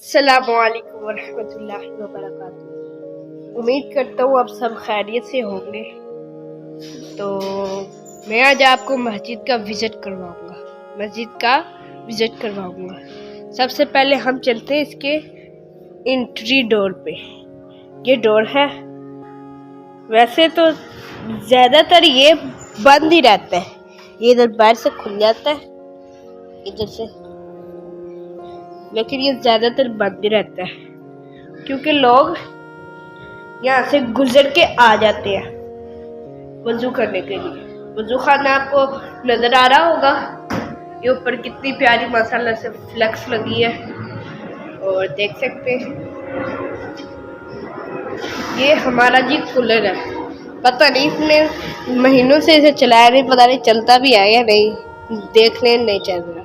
अस्सलामुअलैकुम वरहमतुल्लाहि वबरकातुहू। उम्मीद करता हूँ आप सब खैरियत से होंगे। तो मैं आज आपको मस्जिद का विजिट करवाऊंगा। सबसे पहले हम चलते हैं इसके एंट्री डोर पे। ये डोर है, वैसे तो ज़्यादातर ये बंद ही रहता है। ये इधर बाहर से खुल जाता है इधर से, लेकिन ये ज़्यादातर बंद ही रहता है क्योंकि लोग यहाँ से गुजर के आ जाते हैं वजू करने के लिए। वजू खाना आपको नज़र आ रहा होगा। ये ऊपर कितनी प्यारी माशाल्लाह से फ्लेक्स लगी है और देख सकते हैं। ये हमारा जी कूलर है, पता नहीं इसमें महीनों से इसे चलाया नहीं, पता नहीं चलता भी है या नहीं, देखने नहीं चल रहा।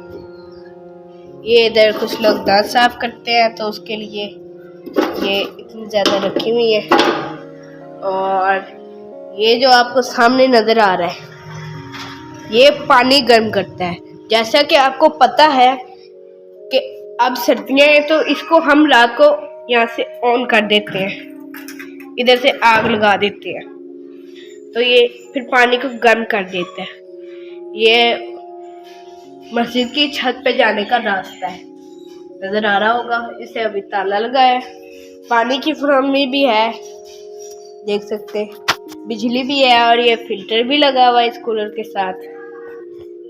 ये इधर कुछ लोग दांत साफ करते हैं तो उसके लिए ये इतनी ज़्यादा रखी हुई है। और ये जो आपको सामने नज़र आ रहा है ये पानी गर्म करता है। जैसा कि आपको पता है कि अब सर्दियाँ हैं तो इसको हम रात को यहाँ से ऑन कर देते हैं, इधर से आग लगा देते हैं तो ये फिर पानी को गर्म कर देता है। ये मस्जिद की छत पे जाने का रास्ता है, नजर आ रहा होगा। इसे अभी ताला लगा है। पानी की फराहमी भी है, देख सकते हैं। बिजली भी है और ये फिल्टर भी लगा हुआ है इस कूलर के साथ,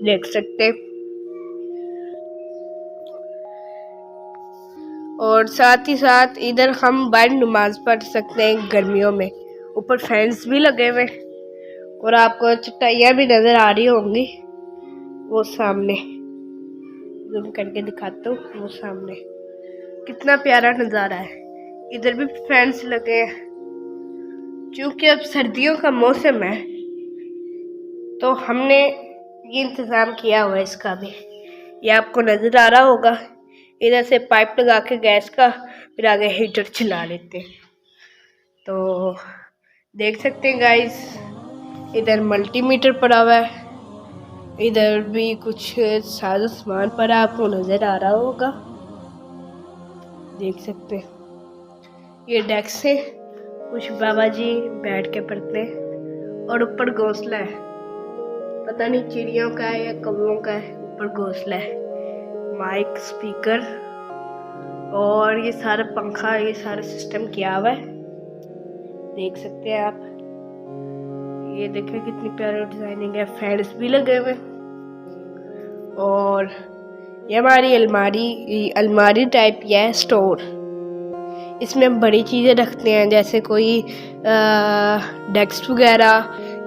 देख सकते हैं। और साथ ही साथ इधर हम बाहर नमाज पढ़ सकते हैं गर्मियों में। ऊपर फैंस भी लगे हुए और आपको चटाइयाँ भी नजर आ रही होंगी। वो सामने जूम करके दिखाता हूँ, वो सामने कितना प्यारा नज़ारा है। इधर भी फैंस लगे हैं। क्योंकि अब सर्दियों का मौसम है तो हमने ये इंतज़ाम किया हुआ है इसका भी। ये आपको नज़र आ रहा होगा। इधर से पाइप लगा के गैस का, फिर आगे हीटर चला लेते हैं। तो देख सकते हैं गाइस, इधर मल्टीमीटर पड़ा हुआ है, इधर भी कुछ सारा सामान पड़ा आपको नज़र आ रहा होगा, देख सकते हैं। ये डेस्क है, कुछ बाबा जी बैठ के पढ़ते हैं और ऊपर घोंसला है, पता नहीं चिड़ियों का है या कौवों का है। ऊपर घोंसला है, माइक, स्पीकर और ये सारा पंखा, ये सारा सिस्टम किया हुआ है, देख सकते हैं आप। ये देखें कितनी प्यारी डिजाइनिंग है। फैंस भी लगे हुए और ये हमारी अलमारी टाइप यह है स्टोर। इसमें हम बड़ी चीज़ें रखते हैं, जैसे कोई डेस्क वगैरह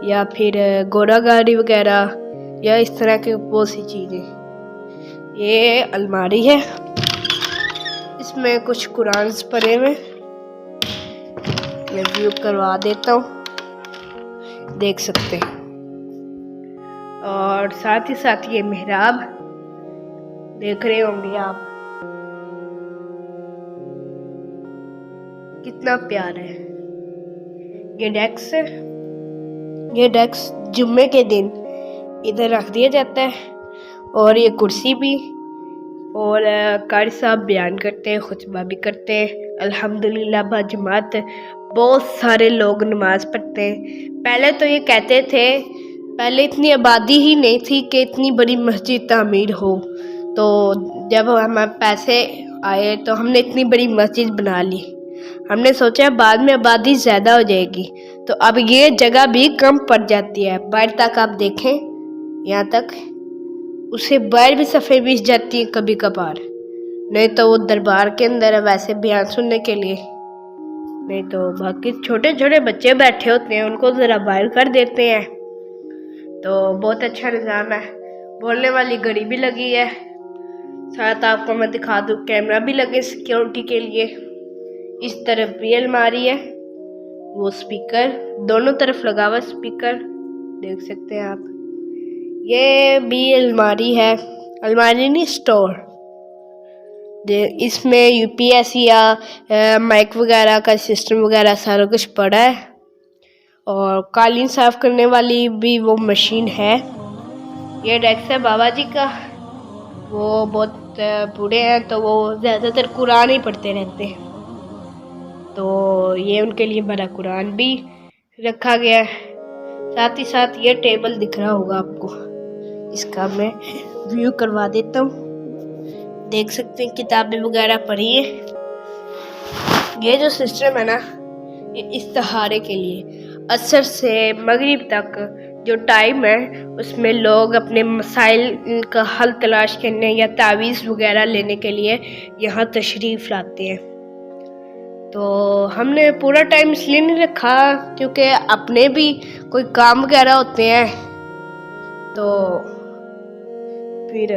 या फिर घोड़ा गाड़ी वगैरह या इस तरह की बहुत सी चीज़ें। ये अलमारी है, इसमें कुछ कुरान पढ़े हुए, मैं व्यू करवा देता हूँ, देख सकते हैं। और साथ ही साथ ये मेहराब देख रहे होंगे आप, कितना प्यारा है। ये डेस्क जुम्मे के दिन इधर रख दिया जाता है। और ये कुर्सी भी, और कारी साहब बयान करते हैं, खुतबा भी करते हैं अल्हम्दुलिल्लाह बाजमात। बहुत सारे लोग नमाज पढ़ते हैं। पहले तो ये कहते थे, पहले इतनी आबादी ही नहीं थी कि इतनी बड़ी मस्जिद तामीर हो, तो जब हमारे पैसे आए तो हमने इतनी बड़ी मस्जिद बना ली। हमने सोचा बाद में आबादी ज़्यादा हो जाएगी तो अब ये जगह भी कम पड़ जाती है। बाहर तक आप देखें, यहाँ तक उसे बाहर भी सफ़े बीस जाती है कभी कभार। नहीं तो वो दरबार के अंदर है वैसे बयान सुनने के लिए, नहीं तो बाकी छोटे छोटे बच्चे बैठे होते हैं उनको ज़रा बाहर कर देते हैं। तो बहुत अच्छा निज़ाम है। बोलने वाली घड़ी भी लगी है, साथ आपको मैं दिखा दूँ कैमरा भी लगे सिक्योरिटी के लिए। इस तरफ भी अलमारी है, वो स्पीकर दोनों तरफ लगा हुआ स्पीकर, देख सकते हैं आप। ये भी अलमारी है, अलमारी नहीं स्टोर। इसमें यूपीएस या माइक वगैरह का सिस्टम वगैरह सारा कुछ पड़ा है। और कालीन साफ करने वाली भी वो मशीन है। ये डेस्क है बाबा जी का, वो बहुत बूढ़े हैं, तो वो ज़्यादातर कुरान ही पढ़ते रहते हैं, तो ये उनके लिए बड़ा कुरान भी रखा गया है। साथ ही साथ ये टेबल दिख रहा होगा आपको, इसका मैं व्यू करवा देता हूँ। देख सकते हैं किताबें वगैरह पढ़ी है। ये जो सिस्टम है ना, ये इस्तिहारे के लिए असर से मगरिब तक जो टाइम है उसमें लोग अपने मसाइल का हल तलाश करने या तावीज़ वगैरह लेने के लिए यहाँ तशरीफ़ लाते हैं। तो हमने पूरा टाइम इसलिए नहीं रखा क्योंकि अपने भी कोई काम वगैरह होते हैं, तो फिर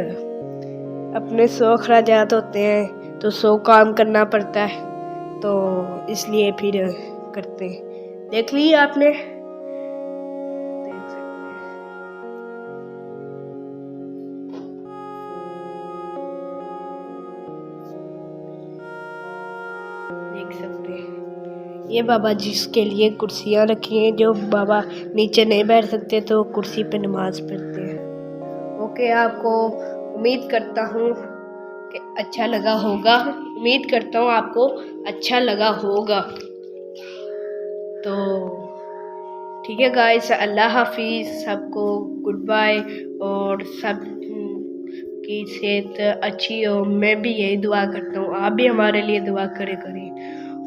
अपने 100 अखराजात होते हैं, तो 100 काम करना पड़ता है, तो इसलिए फिर करते हैं। देख लिया आपने, देख सकते हैं ये बाबा जिसके लिए कुर्सियाँ रखी हैं, जो बाबा नीचे नहीं बैठ सकते तो कुर्सी पे नमाज पढ़ते हैं। ओके, आपको उम्मीद करता हूँ कि अच्छा लगा होगा, उम्मीद करता हूँ आपको अच्छा लगा होगा। तो ठीक है गाइस, अल्लाह हाफिज़, सबको गुड बाय, और सब की सेहत अच्छी हो। मैं भी यही दुआ करता हूँ, आप भी हमारे लिए दुआ करें,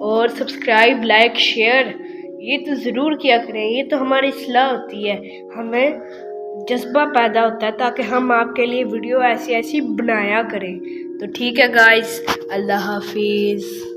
और सब्सक्राइब, लाइक, शेयर ये तो ज़रूर किया करें। ये तो हमारी इस्लाह होती है, हमें जज्बा पैदा होता है ताकि हम आपके लिए वीडियो ऐसी बनाया करें। तो ठीक है गाइस, अल्लाह हाफिज़।